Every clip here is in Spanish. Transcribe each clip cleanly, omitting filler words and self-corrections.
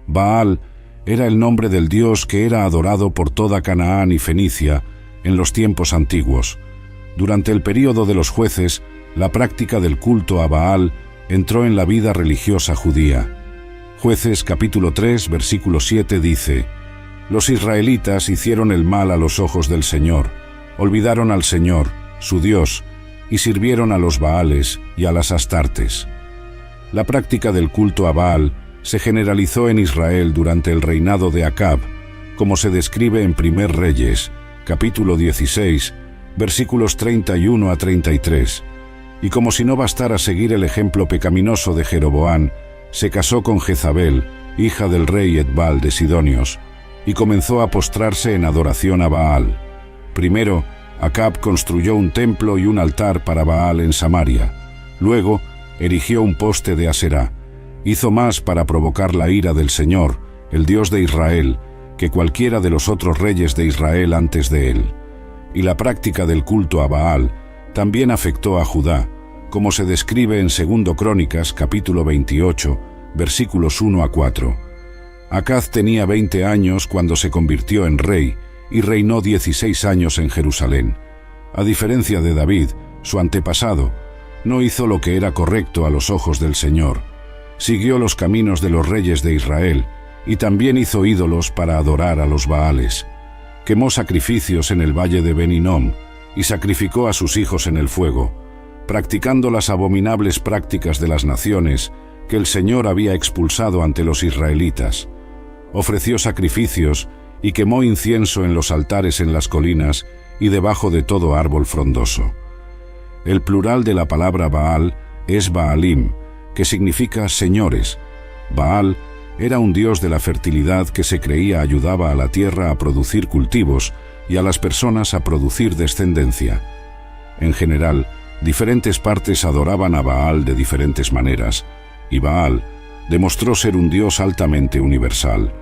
Baal era el nombre del dios que era adorado por toda Canaán y Fenicia en los tiempos antiguos. Durante el período de los jueces, la práctica del culto a Baal entró en la vida religiosa judía. Jueces capítulo 3, versículo 7 dice: «Los israelitas hicieron el mal a los ojos del Señor, olvidaron al Señor, su Dios, y sirvieron a los Baales y a las Astartes». La práctica del culto a Baal se generalizó en Israel durante el reinado de Acab, como se describe en 1 Reyes, capítulo 16, versículos 31 a 33. Y como si no bastara seguir el ejemplo pecaminoso de Jeroboam, se casó con Jezabel, hija del rey Etbal de Sidonios, y comenzó a postrarse en adoración a Baal. Primero, Acab construyó un templo y un altar para Baal en Samaria. Luego, erigió un poste de Aserá. Hizo más para provocar la ira del Señor, el Dios de Israel, que cualquiera de los otros reyes de Israel antes de él. Y la práctica del culto a Baal también afectó a Judá, como se describe en 2 Crónicas, capítulo 28, versículos 1 a 4. Acaz tenía 20 años cuando se convirtió en rey y reinó 16 años en Jerusalén. A diferencia de David, su antepasado, no hizo lo que era correcto a los ojos del Señor. Siguió los caminos de los reyes de Israel y también hizo ídolos para adorar a los Baales. Quemó sacrificios en el valle de Ben-Hinnom y sacrificó a sus hijos en el fuego, practicando las abominables prácticas de las naciones que el Señor había expulsado ante los israelitas. Ofreció sacrificios y quemó incienso en los altares en las colinas y debajo de todo árbol frondoso. El plural de la palabra Baal es Baalim, que significa señores. Baal era un dios de la fertilidad que se creía ayudaba a la tierra a producir cultivos y a las personas a producir descendencia. En general, diferentes partes adoraban a Baal de diferentes maneras, y Baal demostró ser un dios altamente universal.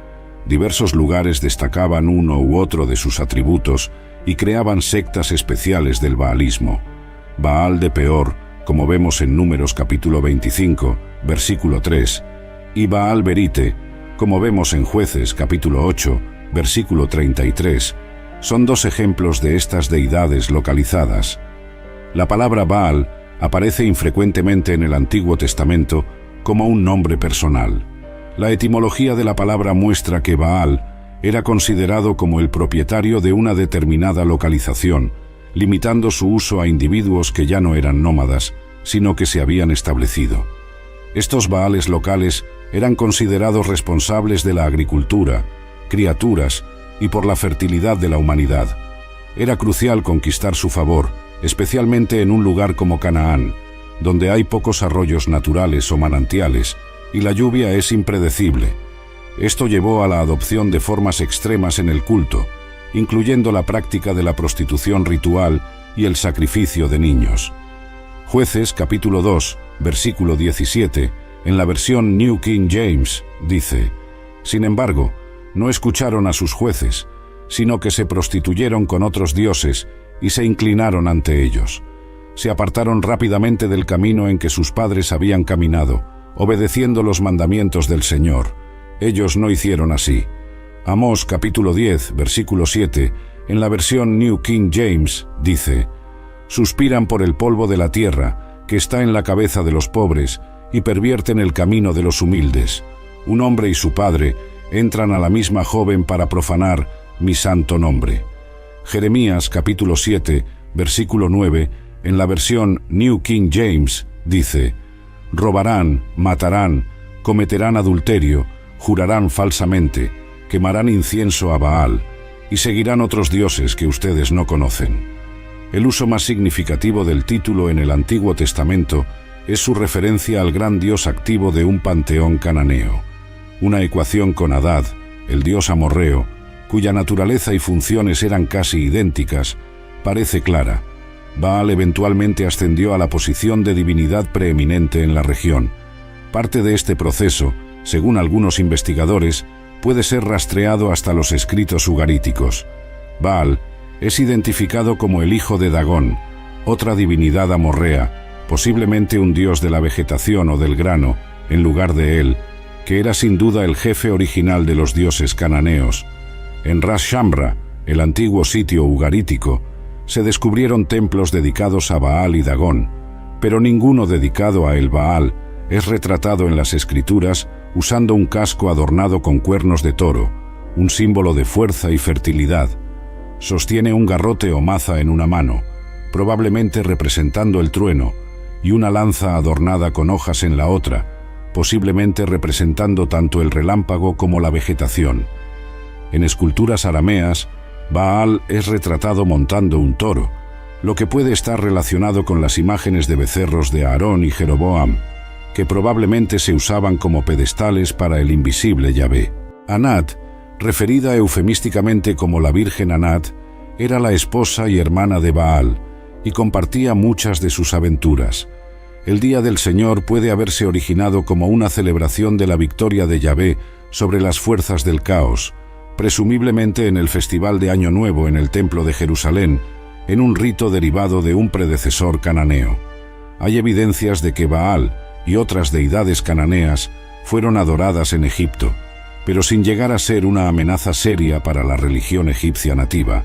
Diversos lugares destacaban uno u otro de sus atributos y creaban sectas especiales del baalismo. Baal de Peor, como vemos en Números capítulo 25, versículo 3, y Baal Berite, como vemos en Jueces capítulo 8, versículo 33, son dos ejemplos de estas deidades localizadas. La palabra Baal aparece infrecuentemente en el Antiguo Testamento como un nombre personal. La etimología de la palabra muestra que Baal era considerado como el propietario de una determinada localización, limitando su uso a individuos que ya no eran nómadas, sino que se habían establecido. Estos Baales locales eran considerados responsables de la agricultura, criaturas y por la fertilidad de la humanidad. Era crucial conquistar su favor, especialmente en un lugar como Canaán, donde hay pocos arroyos naturales o manantiales, y la lluvia es impredecible. Esto llevó a la adopción de formas extremas en el culto, incluyendo la práctica de la prostitución ritual y el sacrificio de niños. Jueces capítulo 2, versículo 17, en la versión New King James, dice: «Sin embargo, no escucharon a sus jueces, sino que se prostituyeron con otros dioses y se inclinaron ante ellos. Se apartaron rápidamente del camino en que sus padres habían caminado, obedeciendo los mandamientos del Señor. Ellos no hicieron así». Amós capítulo 10, versículo 7, en la versión New King James, dice: «Suspiran por el polvo de la tierra, que está en la cabeza de los pobres, y pervierten el camino de los humildes. Un hombre y su padre entran a la misma joven para profanar mi santo nombre». Jeremías capítulo 7, versículo 9, en la versión New King James, dice: «Robarán, matarán, cometerán adulterio, jurarán falsamente, quemarán incienso a Baal, y seguirán otros dioses que ustedes no conocen». El uso más significativo del título en el Antiguo Testamento es su referencia al gran dios activo de un panteón cananeo. Una ecuación con Hadad, el dios amorreo, cuya naturaleza y funciones eran casi idénticas, parece clara. Baal eventualmente ascendió a la posición de divinidad preeminente en la región. Parte de este proceso, según algunos investigadores, puede ser rastreado hasta los escritos ugaríticos. Baal es identificado como el hijo de Dagón, otra divinidad amorrea, posiblemente un dios de la vegetación o del grano, en lugar de él, que era sin duda el jefe original de los dioses cananeos. En Ras Shamra, el antiguo sitio ugarítico, se descubrieron templos dedicados a Baal y Dagón, pero ninguno dedicado a el Baal es retratado en las escrituras usando un casco adornado con cuernos de toro, un símbolo de fuerza y fertilidad. Sostiene un garrote o maza en una mano, probablemente representando el trueno, y una lanza adornada con hojas en la otra, posiblemente representando tanto el relámpago como la vegetación. En esculturas arameas, Baal es retratado montando un toro, lo que puede estar relacionado con las imágenes de becerros de Aarón y Jeroboam, que probablemente se usaban como pedestales para el invisible Yahvé. Anat, referida eufemísticamente como la Virgen Anat, era la esposa y hermana de Baal, y compartía muchas de sus aventuras. El Día del Señor puede haberse originado como una celebración de la victoria de Yahvé sobre las fuerzas del caos, presumiblemente en el Festival de Año Nuevo en el Templo de Jerusalén, en un rito derivado de un predecesor cananeo. Hay evidencias de que Baal y otras deidades cananeas fueron adoradas en Egipto, pero sin llegar a ser una amenaza seria para la religión egipcia nativa.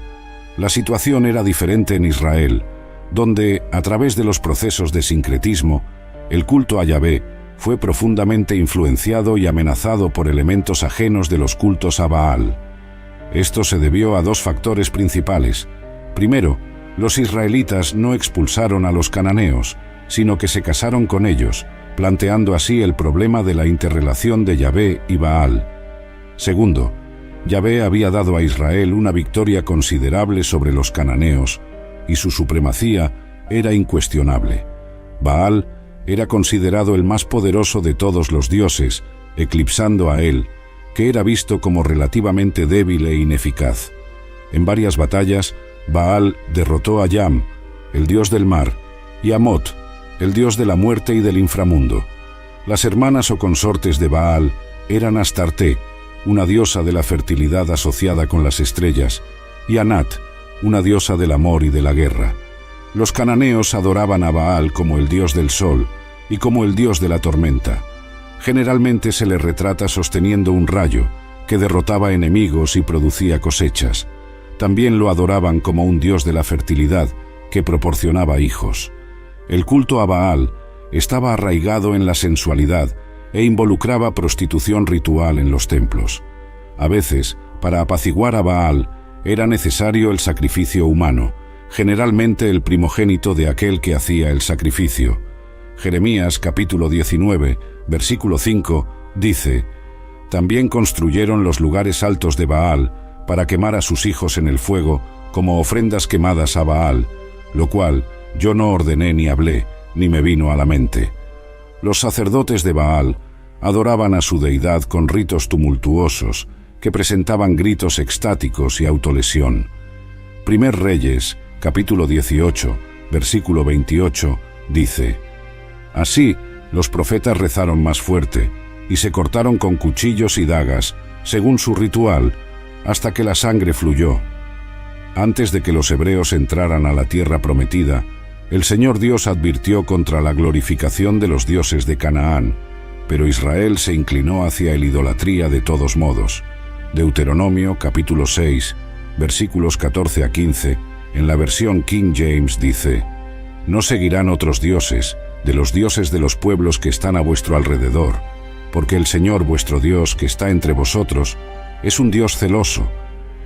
La situación era diferente en Israel, donde, a través de los procesos de sincretismo, el culto a Yahvé fue profundamente influenciado y amenazado por elementos ajenos de los cultos a Baal. Esto se debió a dos factores principales. Primero, los israelitas no expulsaron a los cananeos, sino que se casaron con ellos, planteando así el problema de la interrelación de Yahvé y Baal. Segundo, Yahvé había dado a Israel una victoria considerable sobre los cananeos, y su supremacía era incuestionable. Baal era considerado el más poderoso de todos los dioses, eclipsando a él, que era visto como relativamente débil e ineficaz. En varias batallas, Baal derrotó a Yam, el dios del mar, y a Mot, el dios de la muerte y del inframundo. Las hermanas o consortes de Baal eran Astarte, una diosa de la fertilidad asociada con las estrellas, y Anat, una diosa del amor y de la guerra. Los cananeos adoraban a Baal como el dios del sol y como el dios de la tormenta. Generalmente se le retrata sosteniendo un rayo que derrotaba enemigos y producía cosechas. También lo adoraban como un dios de la fertilidad que proporcionaba hijos. El culto a Baal estaba arraigado en la sensualidad e involucraba prostitución ritual en los templos. A veces, para apaciguar a Baal, era necesario el sacrificio humano, generalmente el primogénito de aquel que hacía el sacrificio. Jeremías capítulo 19, versículo 5, dice: «También construyeron los lugares altos de Baal para quemar a sus hijos en el fuego como ofrendas quemadas a Baal, lo cual yo no ordené ni hablé, ni me vino a la mente». Los sacerdotes de Baal adoraban a su deidad con ritos tumultuosos, que presentaban gritos extáticos y autolesión. Primer Reyes, capítulo 18, versículo 28, dice: «Así, los profetas rezaron más fuerte, y se cortaron con cuchillos y dagas, según su ritual, hasta que la sangre fluyó». Antes de que los hebreos entraran a la tierra prometida, el Señor Dios advirtió contra la glorificación de los dioses de Canaán, pero Israel se inclinó hacia la idolatría de todos modos. Deuteronomio capítulo 6, versículos 14 a 15, en la versión King James dice: «No seguirán otros dioses, de los dioses de los pueblos que están a vuestro alrededor, porque el Señor vuestro Dios que está entre vosotros es un Dios celoso,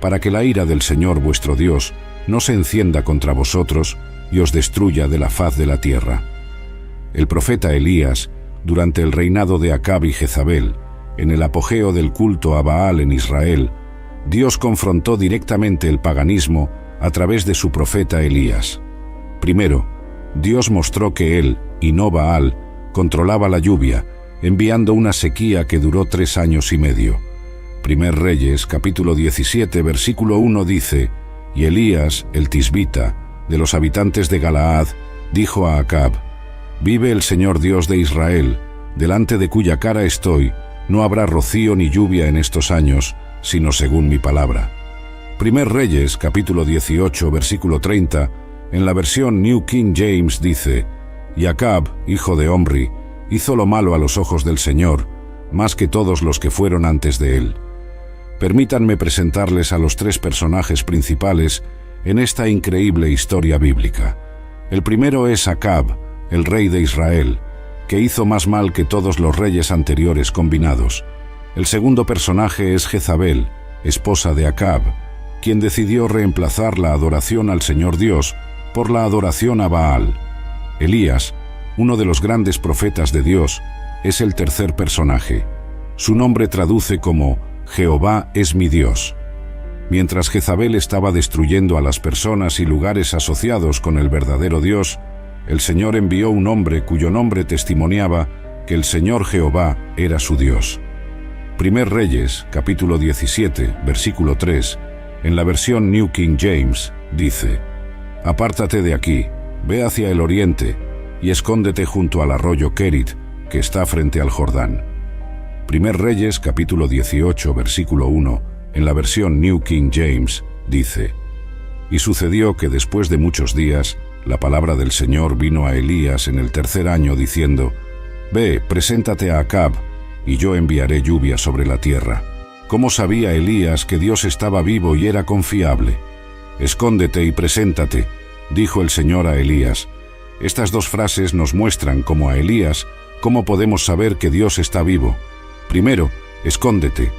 para que la ira del Señor vuestro Dios no se encienda contra vosotros y os destruya de la faz de la tierra». El profeta Elías, durante el reinado de Acab y Jezabel, en el apogeo del culto a Baal en Israel, Dios confrontó directamente el paganismo a través de su profeta Elías. Primero, Dios mostró que él, y no Baal, controlaba la lluvia, enviando una sequía que duró 3 años y medio. Primer Reyes, capítulo 17, versículo 1 dice: «Y Elías, el tisbita, de los habitantes de Galaad, dijo a Acab: Vive el Señor Dios de Israel, delante de cuya cara estoy, no habrá rocío ni lluvia en estos años, sino según mi palabra». Primer Reyes, capítulo 18, versículo 30, en la versión New King James dice: «Y Acab, hijo de Omri, hizo lo malo a los ojos del Señor, más que todos los que fueron antes de él. Permítanme presentarles a los tres personajes principales en esta increíble historia bíblica. El primero es Acab, el rey de Israel, que hizo más mal que todos los reyes anteriores combinados. El segundo personaje es Jezabel, esposa de Acab, quien decidió reemplazar la adoración al Señor Dios por la adoración a Baal. Elías, uno de los grandes profetas de Dios, es el tercer personaje. Su nombre traduce como Jehová es mi Dios. Mientras Jezabel estaba destruyendo a las personas y lugares asociados con el verdadero Dios, el Señor envió un hombre cuyo nombre testimoniaba que el Señor Jehová era su Dios. Primer Reyes, capítulo 17, versículo 3, en la versión New King James, dice: «Apártate de aquí, ve hacia el oriente, y escóndete junto al arroyo Kerit, que está frente al Jordán». Primer Reyes, capítulo 18, versículo 1, en la versión New King James, dice: «Y sucedió que después de muchos días, la palabra del Señor vino a Elías en el tercer año, diciendo: Ve, preséntate a Acab, y yo enviaré lluvia sobre la tierra». ¿Cómo sabía Elías que Dios estaba vivo y era confiable? «Escóndete y preséntate», dijo el Señor a Elías. Estas dos frases nos muestran, como a Elías, cómo podemos saber que Dios está vivo. Primero, escóndete.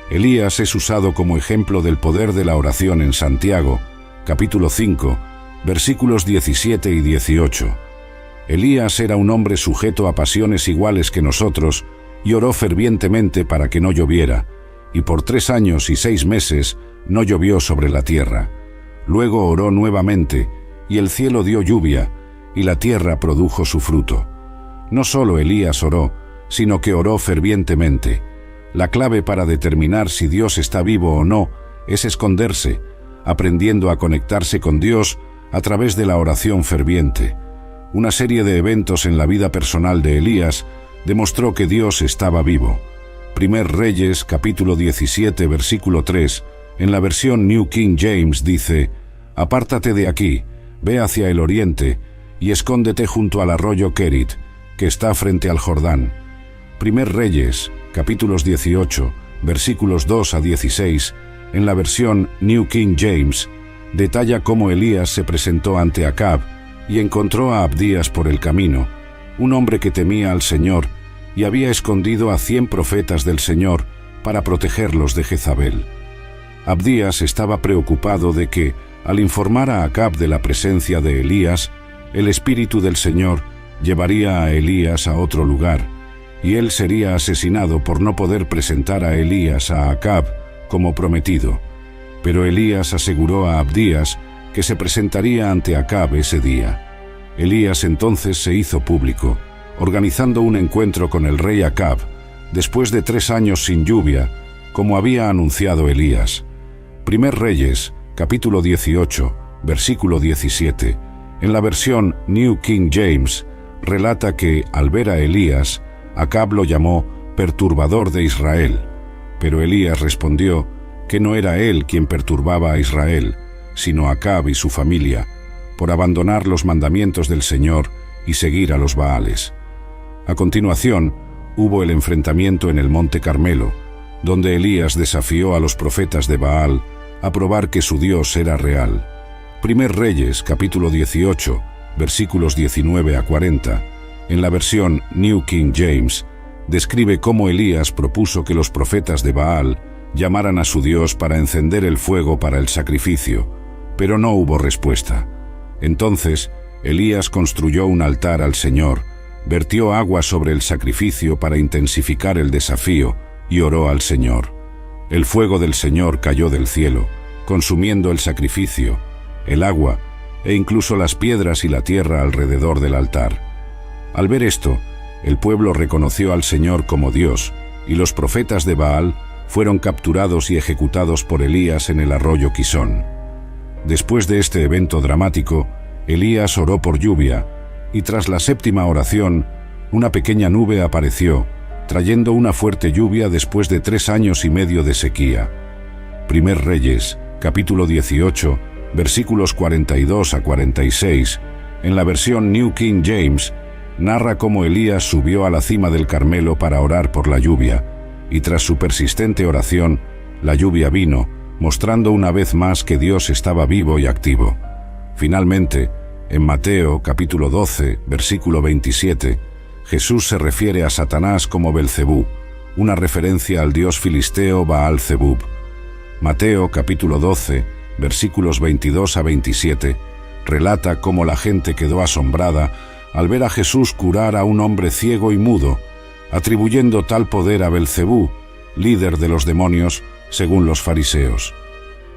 Elías es usado como ejemplo del poder de la oración en Santiago, capítulo 5, versículos 17 y 18. Elías era un hombre sujeto a pasiones iguales que nosotros y oró fervientemente para que no lloviera, y por 3 años y 6 meses no llovió sobre la tierra. Luego oró nuevamente, y el cielo dio lluvia, y la tierra produjo su fruto. No solo Elías oró, sino que oró fervientemente. La clave para determinar si Dios está vivo o no es esconderse, aprendiendo a conectarse con Dios a través de la oración ferviente. Una serie de eventos en la vida personal de Elías demostró que Dios estaba vivo. Primer Reyes, capítulo 17, versículo 3, en la versión New King James dice: «Apártate de aquí, ve hacia el oriente, y escóndete junto al arroyo Kerit, que está frente al Jordán». Primer Reyes, capítulos 18, versículos 2 a 16, en la versión New King James, detalla cómo Elías se presentó ante Acab y encontró a Abdías por el camino, un hombre que temía al Señor y había escondido a 100 profetas del Señor para protegerlos de Jezabel. Abdías estaba preocupado de que, al informar a Acab de la presencia de Elías, el Espíritu del Señor llevaría a Elías a otro lugar, y él sería asesinado por no poder presentar a Elías a Acab como prometido. Pero Elías aseguró a Abdías que se presentaría ante Acab ese día. Elías entonces se hizo público, organizando un encuentro con el rey Acab, después de 3 años sin lluvia, como había anunciado Elías. Primer Reyes, capítulo 18, versículo 17, en la versión New King James, relata que, al ver a Elías, Acab lo llamó perturbador de Israel. Pero Elías respondió que no era él quien perturbaba a Israel, sino Acab y su familia, por abandonar los mandamientos del Señor y seguir a los Baales. A continuación, hubo el enfrentamiento en el Monte Carmelo, donde Elías desafió a los profetas de Baal a probar que su Dios era real. Primer Reyes, capítulo 18, versículos 19 a 40, en la versión New King James, describe cómo Elías propuso que los profetas de Baal llamaran a su Dios para encender el fuego para el sacrificio, pero no hubo respuesta. Entonces, Elías construyó un altar al Señor, vertió agua sobre el sacrificio para intensificar el desafío y oró al Señor. El fuego del Señor cayó del cielo, consumiendo el sacrificio, el agua e incluso las piedras y la tierra alrededor del altar. Al ver esto, el pueblo reconoció al Señor como Dios, y los profetas de Baal fueron capturados y ejecutados por Elías en el arroyo Quisón. Después de este evento dramático, Elías oró por lluvia, y tras la 7ª oración, una pequeña nube apareció, trayendo una fuerte lluvia después de 3 años y medio de sequía. Primer Reyes, capítulo 18, versículos 42 a 46, en la versión New King James, narra cómo Elías subió a la cima del Carmelo para orar por la lluvia, y tras su persistente oración, la lluvia vino, mostrando una vez más que Dios estaba vivo y activo. Finalmente, en Mateo capítulo 12, versículo 27, Jesús se refiere a Satanás como Belcebú, una referencia al dios filisteo Baal-Zebub. Mateo capítulo 12, versículos 22 a 27, relata cómo la gente quedó asombrada al ver a Jesús curar a un hombre ciego y mudo, atribuyendo tal poder a Belcebú, líder de los demonios, según los fariseos.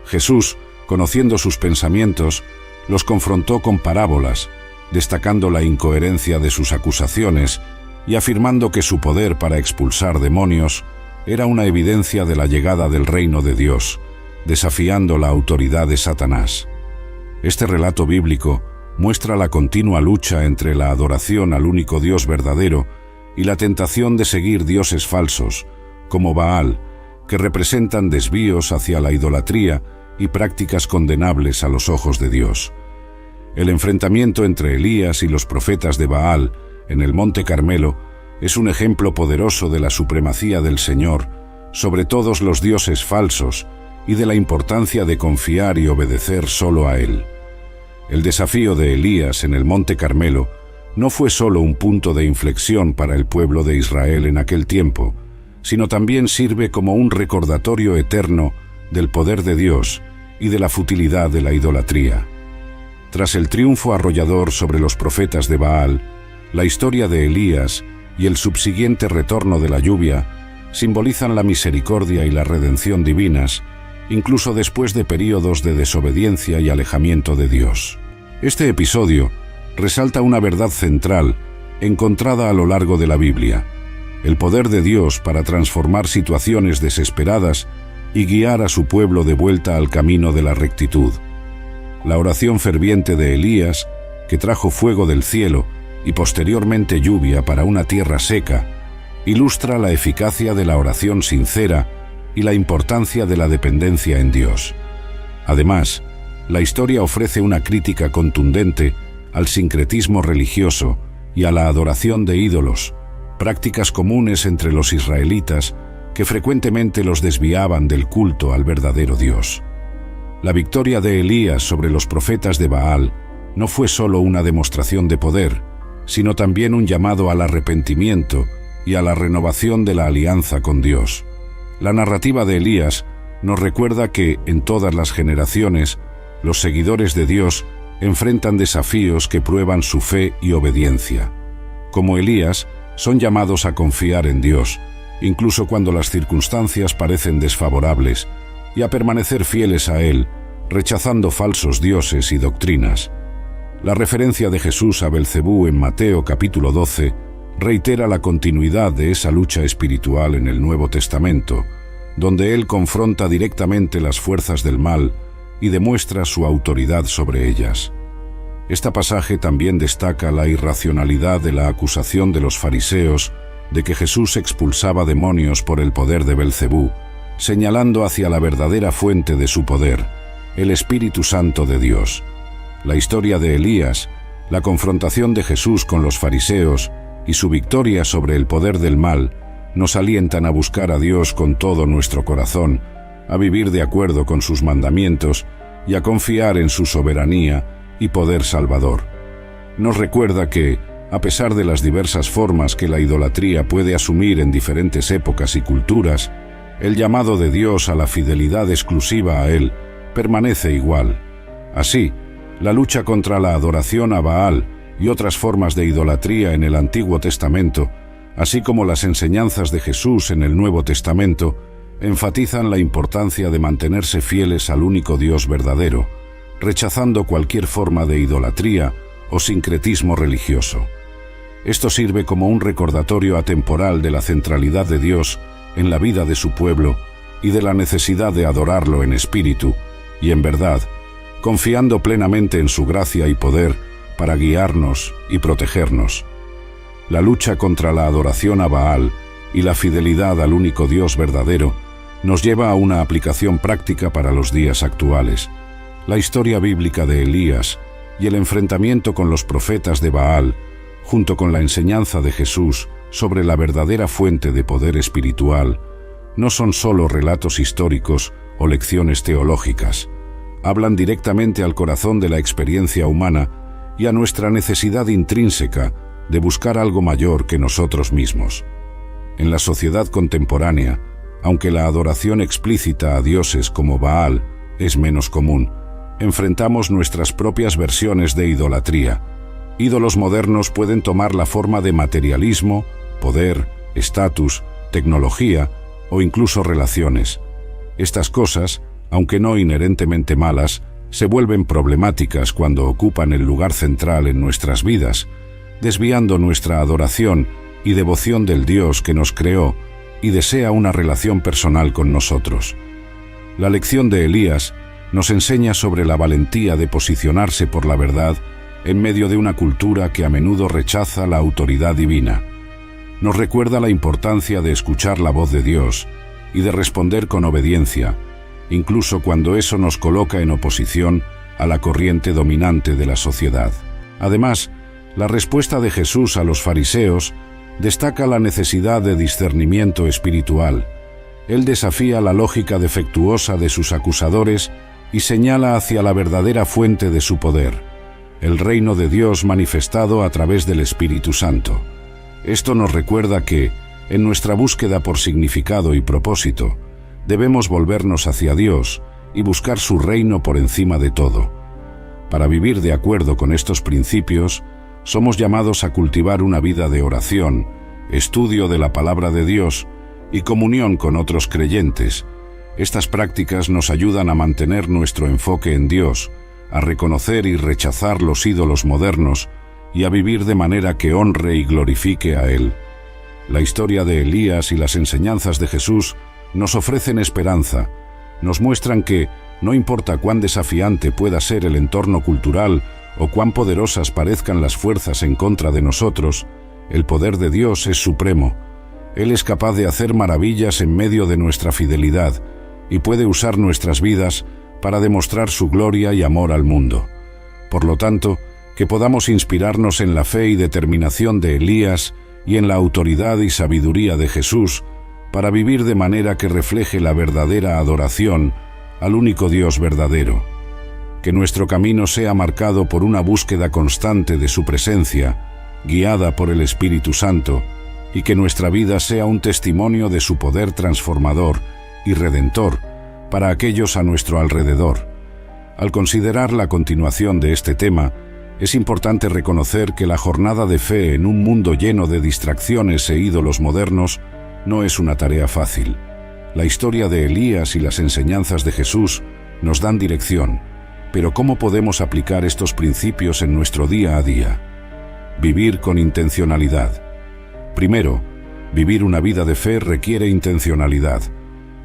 Jesús, conociendo sus pensamientos, los confrontó con parábolas, destacando la incoherencia de sus acusaciones y afirmando que su poder para expulsar demonios era una evidencia de la llegada del reino de Dios, desafiando la autoridad de Satanás. Este relato bíblico muestra la continua lucha entre la adoración al único Dios verdadero y la tentación de seguir dioses falsos, como Baal, que representan desvíos hacia la idolatría y prácticas condenables a los ojos de Dios. El enfrentamiento entre Elías y los profetas de Baal en el Monte Carmelo es un ejemplo poderoso de la supremacía del Señor sobre todos los dioses falsos y de la importancia de confiar y obedecer solo a Él. El desafío de Elías en el Monte Carmelo no fue solo un punto de inflexión para el pueblo de Israel en aquel tiempo, sino también sirve como un recordatorio eterno del poder de Dios y de la futilidad de la idolatría. Tras el triunfo arrollador sobre los profetas de Baal, la historia de Elías y el subsiguiente retorno de la lluvia simbolizan la misericordia y la redención divinas, incluso después de períodos de desobediencia y alejamiento de Dios. Este episodio resalta una verdad central encontrada a lo largo de la Biblia: el poder de Dios para transformar situaciones desesperadas y guiar a su pueblo de vuelta al camino de la rectitud. La oración ferviente de Elías, que trajo fuego del cielo y posteriormente lluvia para una tierra seca, ilustra la eficacia de la oración sincera y la importancia de la dependencia en Dios. Además, la historia ofrece una crítica contundente al sincretismo religioso y a la adoración de ídolos, prácticas comunes entre los israelitas que frecuentemente los desviaban del culto al verdadero Dios. La victoria de Elías sobre los profetas de Baal no fue solo una demostración de poder, sino también un llamado al arrepentimiento y a la renovación de la alianza con Dios. La narrativa de Elías nos recuerda que, en todas las generaciones, los seguidores de Dios enfrentan desafíos que prueban su fe y obediencia. Como Elías, son llamados a confiar en Dios, incluso cuando las circunstancias parecen desfavorables, y a permanecer fieles a Él, rechazando falsos dioses y doctrinas. La referencia de Jesús a Belcebú en Mateo capítulo 12 reitera la continuidad de esa lucha espiritual en el Nuevo Testamento, donde Él confronta directamente las fuerzas del mal y demuestra su autoridad sobre ellas. Este pasaje también destaca la irracionalidad de la acusación de los fariseos de que Jesús expulsaba demonios por el poder de Belcebú, señalando hacia la verdadera fuente de su poder, el Espíritu Santo de Dios. La historia de Elías, la confrontación de Jesús con los fariseos y su victoria sobre el poder del mal nos alientan a buscar a Dios con todo nuestro corazón, a vivir de acuerdo con sus mandamientos y a confiar en su soberanía y poder salvador. Nos recuerda que, a pesar de las diversas formas que la idolatría puede asumir en diferentes épocas y culturas, el llamado de Dios a la fidelidad exclusiva a Él permanece igual. Así, la lucha contra la adoración a Baal y otras formas de idolatría en el Antiguo Testamento, así como las enseñanzas de Jesús en el Nuevo Testamento, enfatizan la importancia de mantenerse fieles al único Dios verdadero, rechazando cualquier forma de idolatría o sincretismo religioso. Esto sirve como un recordatorio atemporal de la centralidad de Dios en la vida de su pueblo y de la necesidad de adorarlo en espíritu y en verdad, confiando plenamente en su gracia y poder para guiarnos y protegernos. La lucha contra la adoración a Baal y la fidelidad al único Dios verdadero nos lleva a una aplicación práctica para los días actuales. La historia bíblica de Elías y el enfrentamiento con los profetas de Baal, junto con la enseñanza de Jesús sobre la verdadera fuente de poder espiritual, no son solo relatos históricos o lecciones teológicas. Hablan directamente al corazón de la experiencia humana y a nuestra necesidad intrínseca de buscar algo mayor que nosotros mismos. En la sociedad contemporánea, aunque la adoración explícita a dioses como Baal es menos común, enfrentamos nuestras propias versiones de idolatría. Ídolos modernos pueden tomar la forma de materialismo, poder, estatus, tecnología o incluso relaciones. Estas cosas, aunque no inherentemente malas, se vuelven problemáticas cuando ocupan el lugar central en nuestras vidas, desviando nuestra adoración y devoción del Dios que nos creó y desea una relación personal con nosotros. La lección de Elías nos enseña sobre la valentía de posicionarse por la verdad en medio de una cultura que a menudo rechaza la autoridad divina. Nos recuerda la importancia de escuchar la voz de Dios y de responder con obediencia, incluso cuando eso nos coloca en oposición a la corriente dominante de la sociedad. Además, la respuesta de Jesús a los fariseos destaca la necesidad de discernimiento espiritual. Él desafía la lógica defectuosa de sus acusadores y señala hacia la verdadera fuente de su poder, el reino de Dios manifestado a través del Espíritu Santo. Esto nos recuerda que, en nuestra búsqueda por significado y propósito, debemos volvernos hacia Dios y buscar su reino por encima de todo. Para vivir de acuerdo con estos principios, somos llamados a cultivar una vida de oración, estudio de la palabra de Dios y comunión con otros creyentes. Estas prácticas nos ayudan a mantener nuestro enfoque en Dios, a reconocer y rechazar los ídolos modernos y a vivir de manera que honre y glorifique a Él. La historia de Elías y las enseñanzas de Jesús nos ofrecen esperanza, nos muestran que, no importa cuán desafiante pueda ser el entorno cultural o cuán poderosas parezcan las fuerzas en contra de nosotros, el poder de Dios es supremo. Él es capaz de hacer maravillas en medio de nuestra fidelidad y puede usar nuestras vidas para demostrar su gloria y amor al mundo. Por lo tanto, que podamos inspirarnos en la fe y determinación de Elías y en la autoridad y sabiduría de Jesús para vivir de manera que refleje la verdadera adoración al único Dios verdadero. Que nuestro camino sea marcado por una búsqueda constante de su presencia, guiada por el Espíritu Santo, y que nuestra vida sea un testimonio de su poder transformador y redentor para aquellos a nuestro alrededor. Al considerar la continuación de este tema, es importante reconocer que la jornada de fe en un mundo lleno de distracciones e ídolos modernos no es una tarea fácil. La historia de Elías y las enseñanzas de Jesús nos dan dirección, pero ¿cómo podemos aplicar estos principios en nuestro día a día? Vivir con intencionalidad. Primero, vivir una vida de fe requiere intencionalidad.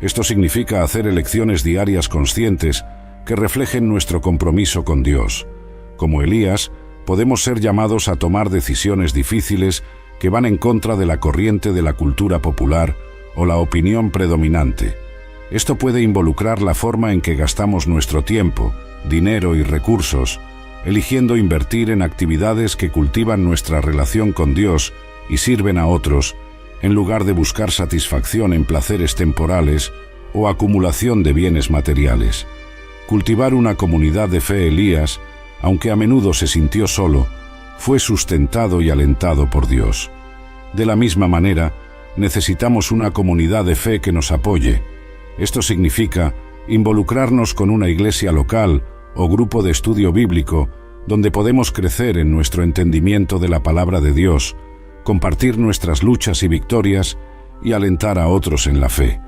Esto significa hacer elecciones diarias conscientes que reflejen nuestro compromiso con Dios. Como Elías, podemos ser llamados a tomar decisiones difíciles que van en contra de la corriente de la cultura popular o la opinión predominante. Esto puede involucrar la forma en que gastamos nuestro tiempo, dinero y recursos, eligiendo invertir en actividades que cultivan nuestra relación con Dios y sirven a otros, en lugar de buscar satisfacción en placeres temporales o acumulación de bienes materiales. Cultivar una comunidad de fe. Elías, aunque a menudo se sintió solo, fue sustentado y alentado por Dios. De la misma manera, necesitamos una comunidad de fe que nos apoye. Esto significa involucrarnos con una iglesia local o grupo de estudio bíblico donde podemos crecer en nuestro entendimiento de la palabra de Dios, compartir nuestras luchas y victorias y alentar a otros en la fe.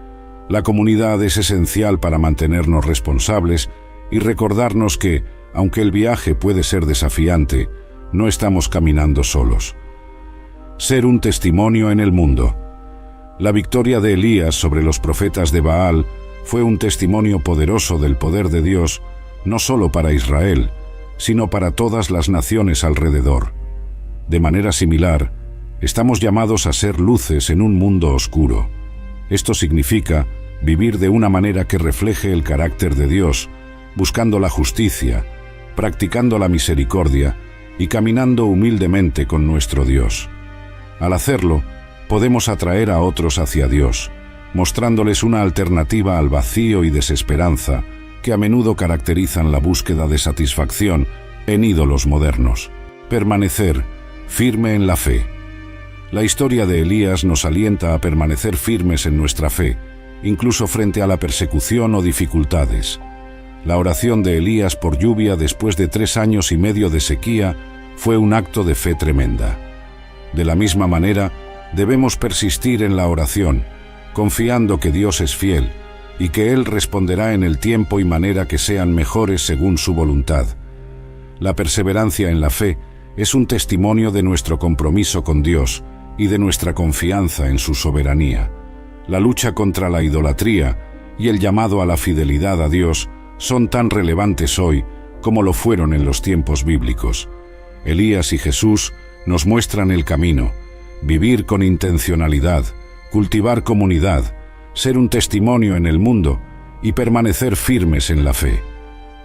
La comunidad es esencial para mantenernos responsables y recordarnos que, aunque el viaje puede ser desafiante, no estamos caminando solos. Ser un testimonio en el mundo. La victoria de Elías sobre los profetas de Baal fue un testimonio poderoso del poder de Dios, no solo para Israel, sino para todas las naciones alrededor. De manera similar, estamos llamados a ser luces en un mundo oscuro. Esto significa vivir de una manera que refleje el carácter de Dios, buscando la justicia, practicando la misericordia y caminando humildemente con nuestro Dios. Al hacerlo, podemos atraer a otros hacia Dios, mostrándoles una alternativa al vacío y desesperanza que a menudo caracterizan la búsqueda de satisfacción en ídolos modernos. Permanecer firme en la fe. La historia de Elías nos alienta a permanecer firmes en nuestra fe, incluso frente a la persecución o dificultades. La oración de Elías por lluvia después de 3 años y medio de sequía fue un acto de fe tremenda. De la misma manera, debemos persistir en la oración, confiando que Dios es fiel y que Él responderá en el tiempo y manera que sean mejores según su voluntad. La perseverancia en la fe es un testimonio de nuestro compromiso con Dios y de nuestra confianza en su soberanía. La lucha contra la idolatría y el llamado a la fidelidad a Dios son tan relevantes hoy como lo fueron en los tiempos bíblicos. Elías y Jesús nos muestran el camino: vivir con intencionalidad, cultivar comunidad, ser un testimonio en el mundo y permanecer firmes en la fe.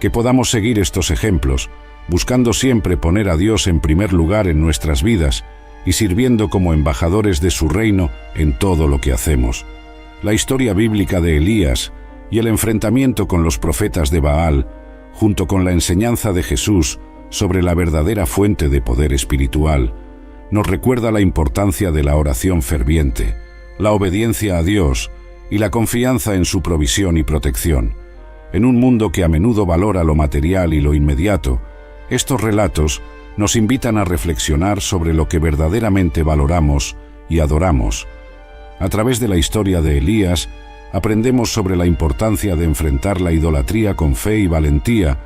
Que podamos seguir estos ejemplos, buscando siempre poner a Dios en primer lugar en nuestras vidas y sirviendo como embajadores de su reino en todo lo que hacemos. La historia bíblica de Elías y el enfrentamiento con los profetas de Baal, junto con la enseñanza de Jesús sobre la verdadera fuente de poder espiritual, nos recuerda la importancia de la oración ferviente, la obediencia a Dios y la confianza en su provisión y protección. En un mundo que a menudo valora lo material y lo inmediato, estos relatos nos invitan a reflexionar sobre lo que verdaderamente valoramos y adoramos. A través de la historia de Elías, aprendemos sobre la importancia de enfrentar la idolatría con fe y valentía,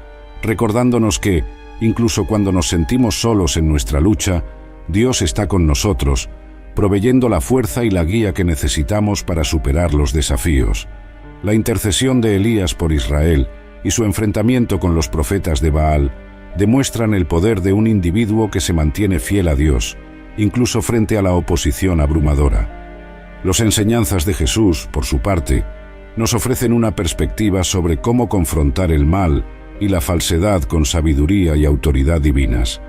recordándonos que, incluso cuando nos sentimos solos en nuestra lucha, Dios está con nosotros, proveyendo la fuerza y la guía que necesitamos para superar los desafíos. La intercesión de Elías por Israel y su enfrentamiento con los profetas de Baal demuestran el poder de un individuo que se mantiene fiel a Dios, incluso frente a la oposición abrumadora. Las enseñanzas de Jesús, por su parte, nos ofrecen una perspectiva sobre cómo confrontar el mal y la falsedad con sabiduría y autoridad divinas.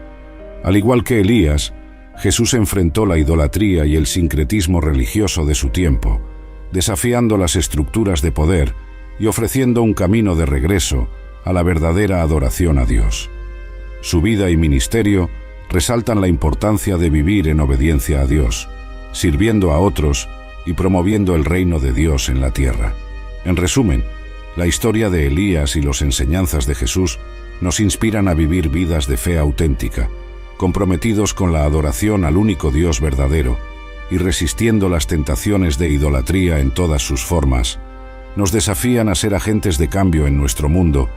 Al igual que Elías, Jesús enfrentó la idolatría y el sincretismo religioso de su tiempo, desafiando las estructuras de poder y ofreciendo un camino de regreso a la verdadera adoración a Dios. Su vida y ministerio resaltan la importancia de vivir en obediencia a Dios, sirviendo a otros y promoviendo el reino de Dios en la tierra. En resumen, la historia de Elías y las enseñanzas de Jesús nos inspiran a vivir vidas de fe auténtica, comprometidos con la adoración al único Dios verdadero y resistiendo las tentaciones de idolatría en todas sus formas. Nos desafían a ser agentes de cambio en nuestro mundo,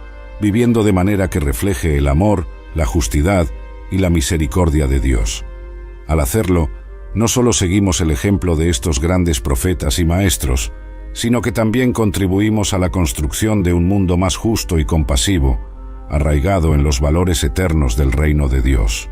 viviendo de manera que refleje el amor, la justidad y la misericordia de Dios. Al hacerlo, no solo seguimos el ejemplo de estos grandes profetas y maestros, sino que también contribuimos a la construcción de un mundo más justo y compasivo, arraigado en los valores eternos del reino de Dios.